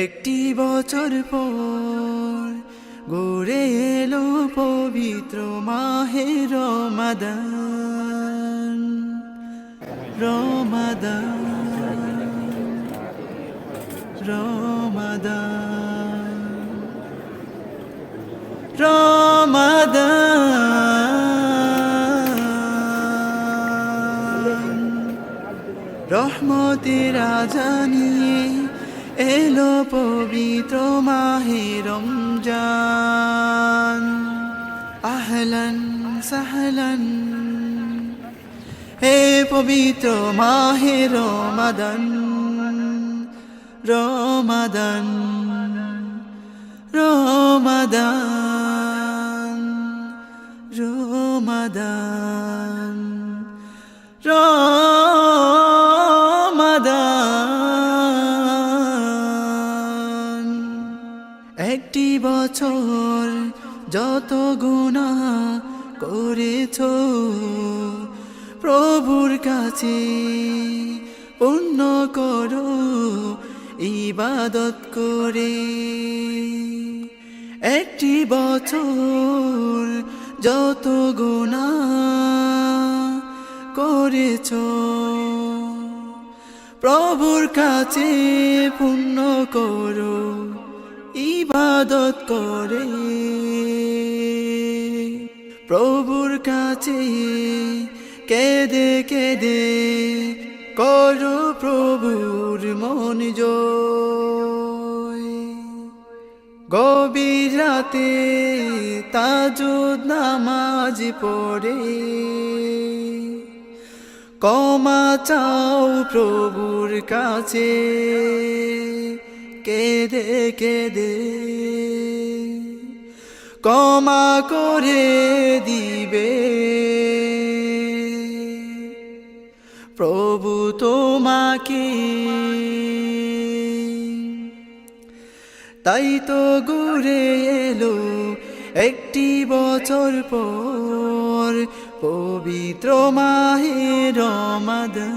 একটি বছর পর ঘুরে এলো পবিত্র মাহে রমাদান। রমাদান রমাদান রমাদান রহমতের রাজানিয়ে এলো পবিত্র মাহে রমজান। আহলান সাহলান হে পবিত্র মাহে রমাদান। রমাদান রমাদান রমাদান রমাদান একটি বছর যত গুনাহ করেছো প্রভুর কাছে পুণ্য করো ইবাদত করে। একটি বছর যত গুনাহ করেছো প্রভুর কাছে পুণ্য করো ইবাদত করে। প্রভুর কাছে কেঁদে কেঁদে করো প্রভুর মন জয়। গভীর রাতে তাজুদ নামাজ পড়ে ক্ষমা চাও প্রভুর কাছে কেঁদে কেঁদে। ক্ষমা করে দিবে প্রভু তোমাকে। তাই তো ঘুরে এলো একটি বছর পর পবিত্র মাহে রমাদান।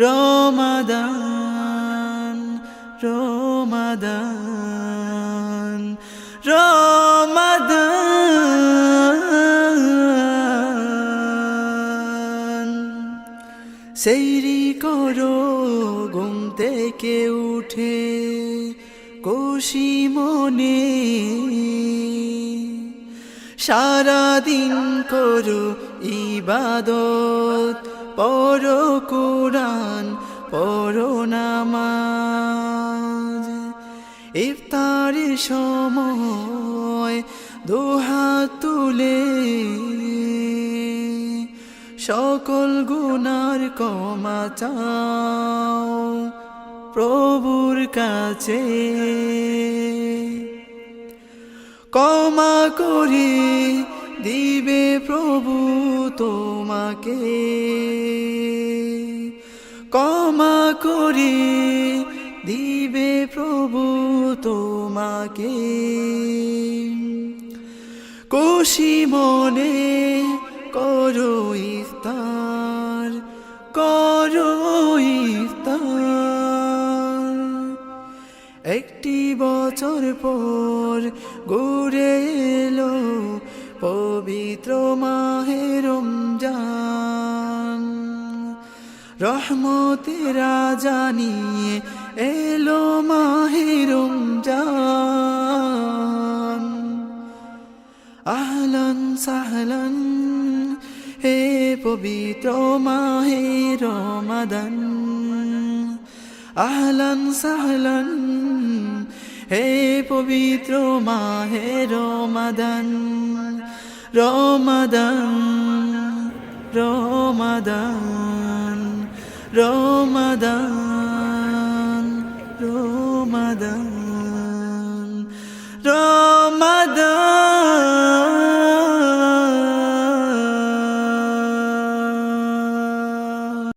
রমাদান রমাদান রমাদান সেহরি করো ঘুম থেকে উঠে খুশি মনে। সারাদিন করো ইবাদত পড়ো কুরআন পড়ো নামাজ। ইফতারের সময় দুহাত তুলে সকল গুনার ক্ষমা চাও প্রভুর কাছে। ক্ষমা করে দিবে প্রভু তোমাকে। ক্ষমা করে দিবে প্রভু তোমাকে। খুশি মনে করো ইফতার করো ইফতার। একটি বছর পর ঘুরে এলো পবিত্র মাহে রমজান। রহমতের রাজানিয়ে এলো মাহে রমজান। আহলান সাহলান হে পবিত্র মাহে রমাদান। আহলান সাহলান হে পবিত্র মাহে রমাদান। রমাদান রমাদান রমাদান